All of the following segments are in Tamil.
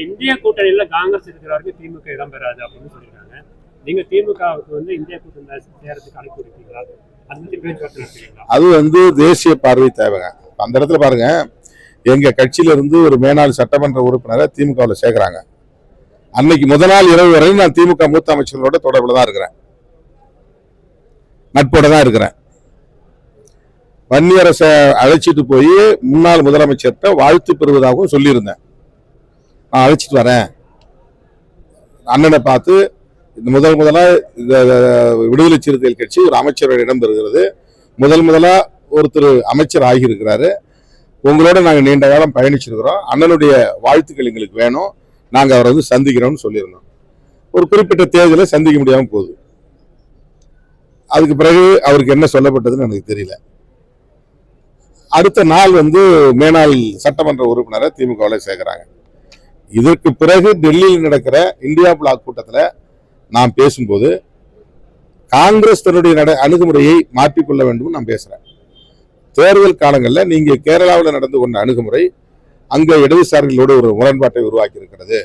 இந்திய கூட்டணியில காங்கிரஸ் இருக்கிற வரைக்கும் திமுக இடம் பெறாது அப்படின்னு சொல்லியிருக்காங்க. நீங்க திமுகவுக்கு இந்திய கூட்டணியில சேரத்துக்கு அழைப்பு விடுப்பீங்களா? அது பத்தி பேச்சுவார்த்தை நடத்துவீங்களா? அது தேசிய பார்வை தேவைங்க. அந்த இடத்துல பாருங்க, எங்க கட்சியில இருந்து ஒரு மேனாள் சட்டமன்ற உறுப்பினரை திமுகவில் சேர்க்கிறாங்க. அன்னைக்கு முதல் நாள் இரவு வரையும் நான் திமுக மூத்த அமைச்சர்களோட தொடர்புல தான் இருக்கிறேன், நட்போட தான் இருக்கிறேன். வன்னியரசை அழைச்சிட்டு போய் முன்னாள் முதலமைச்சர்கிட்ட வாழ்த்து பெறுவதாகவும் சொல்லியிருந்தேன். நான் அழைச்சிட்டு வரேன், அண்ணனை பார்த்து முதலா விடுதலை சிறுத்தைகள் கட்சி ஒரு அமைச்சரோட இடம் பெறுகிறது, முதலா ஒருத்தர் அமைச்சர் ஆகியிருக்கிறாரு, உங்களோட நாங்கள் நீண்ட காலம் பயணிச்சிருக்கிறோம், அண்ணனுடைய வாழ்த்துக்கள் எங்களுக்கு வேணும், நாங்கள் அவரை சந்திக்கிறோம்னு சொல்லியிருந்தோம். ஒரு குறிப்பிட்ட தேதியில் சந்திக்க முடியாமல் போகுது. அதுக்கு பிறகு அவருக்கு என்ன சொல்லப்பட்டதுன்னு எனக்கு தெரியல. அடுத்த நாள் மேனாள் சட்டமன்ற உறுப்பினரை திமுகவில் சேர்க்கிறாங்க. இதற்கு பிறகு டெல்லியில் நடக்கிற இந்தியா பிளாக் கூட்டத்தில் நான் பேசும்போது காங்கிரஸ் தன்னுடைய அணுகுமுறையை மாற்றிக்கொள்ள வேண்டும் நான் பேசுறேன். தேர்தல் காலங்களில் நீங்க கேரளாவில் நடந்து கொண்ட அணுகுமுறை அங்க இடதுசாரிகளோடு ஒரு முரண்பாட்டை உருவாக்கி இருக்கிறது.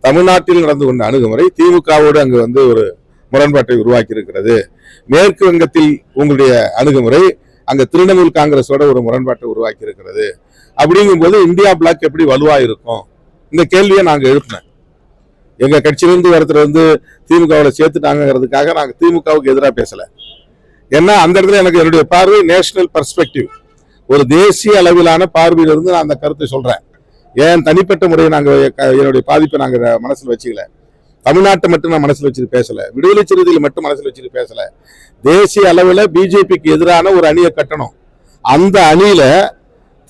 தமிழ்நாட்டில் நடந்து கொண்ட அணுகுமுறை திமுகவோடு அங்கு ஒரு முரண்பாட்டை உருவாக்கி இருக்கிறது. மேற்கு வங்கத்தில் உங்களுடைய அணுகுமுறை அங்க திரிணாமுல் காங்கிரஸோட ஒரு முரண்பாட்டை உருவாக்கி இருக்கிறது. அப்படிங்கும் போது இந்தியா பிளாக் எப்படி வலுவா இருக்கும்? இந்த கேள்வியை நாங்க எழுப்பினேன். எங்க கட்சியிலிருந்து ஒருத்தர் திமுகவில் சேர்த்துட்டாங்கிறதுக்காக நாங்க திமுகவுக்கு எதிராக பேசல. ஏன்னா அந்த இடத்துல எனக்கு என்னுடைய பார்வை நேஷனல் பெர்ஸ்பெக்டிவ், ஒரு தேசிய அளவிலான பார்வையிலிருந்து நான் அந்த கருத்தை சொல்றேன். ஏன் தனிப்பட்ட முறையை என்னுடைய பாதிப்பை நாங்க மனசுல வச்சுக்கல, தமிழ்நாட்டை மட்டும் நான் மனசுல வச்சுட்டு பேசல, விடுதலை சிறுத்தைகளை மட்டும் மனசுல வச்சுட்டு பேசல. தேசிய அளவில் பிஜேபிக்கு எதிரான ஒரு அணியை கட்டணும். அந்த அணியில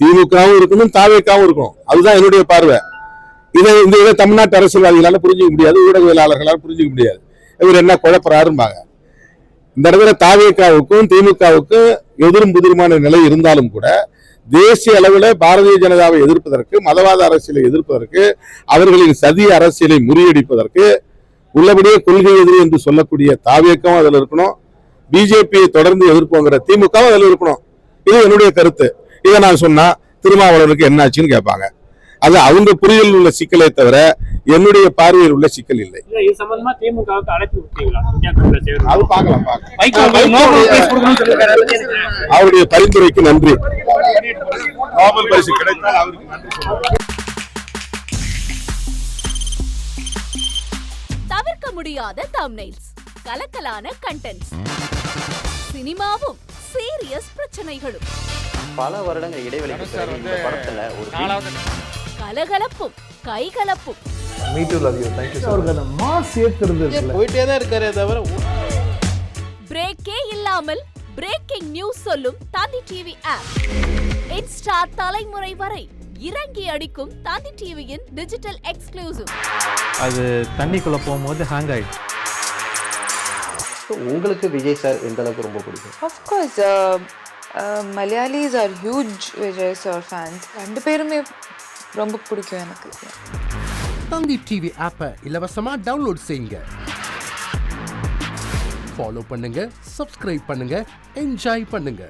திமுகவும் இருக்கணும், தாவேக்காவும் இருக்கணும். அதுதான் என்னுடைய பார்வை. இதை தமிழ்நாட்டு அரசியல்வாதிகளால புரிஞ்சுக்க முடியாது, ஊடகவியலாளர்களால் புரிஞ்சுக்க முடியாது. இவர் என்ன குழப்பறாரும்பாங்க. இந்த இடத்துல தாவேக்காவுக்கும் திமுகவுக்கும் எதிரும் புதிருமான நிலை இருந்தாலும் கூட தேசிய அளவில் பாரதிய ஜனதாவை எதிர்ப்பதற்கு, மதவாத அரசியலை எதிர்ப்பதற்கு, அவர்களின் சதி அரசியலை முறியடிப்பதற்கு உள்ளபடியே கொள்கை எதிரி என்று சொல்லக்கூடிய தாவேக்கம் அதில் இருக்கணும். பிஜேபியை தொடர்ந்து எதிர்ப்போங்கிற திமுகவும் அதில் இருக்கணும். இது என்னுடைய கருத்து. இதை நான் சொன்னா திருமாவளவனுக்கு என்ன ஆச்சுன்னு கேட்பாங்க. அது அவங்க புரிதல் உள்ள சிக்கலை தவிர என்னுடைய பார்வையில் உள்ள சிக்கல் இல்லை. அது பார்க்கலாம். அவருடைய பரிந்துரைக்கு நன்றி. நோபல் பரிசு கிடைத்தால் அவருக்கு நன்றி. தவிர்க்க முடியாத தம்ப்நெயில்ஸ், கலக்கலான கண்டென்ட்ஸ், சினிமாவும் சீரியஸ் பிரச்சனைகளும், பல வருடங்கள் இடைவெளிக்கு பிறகு இந்த படத்துல ஒரு கலகலப்பும் கைகலப்பும், போயிட்டே தான் இருக்காரே தவிர பிரேக்கே இல்லாமல் பிரேக்கிங் நியூஸ் சொல்லும் தந்தி டிவி ஆப். இன்ஸ்டா தலைமுறை வரை இறங்கி அடிக்கும் தந்தி டிவியின் டிஜிட்டல் எக்ஸ்க்ளூசிவ். அது தண்ணிக்குள்ள போகும்போது ஹேங் ஆயிடுச்சு. உங்களுக்கு விஜய் சார் எந்த அளவுக்கு ரொம்ப பிடிக்கும்? Of course, Malayalis are huge Vijay sir fans. ரெண்டு பேருமே ரொம்ப பிடிக்கும் எனக்கு. தந்தி டிவி ஆப்பை இலவசமா டவுன்லோட் செய்யுங்க, ஃபாலோ பண்ணுங்க, சப்ஸ்கிரைப் பண்ணுங்க, என்ஜாய் பண்ணுங்க.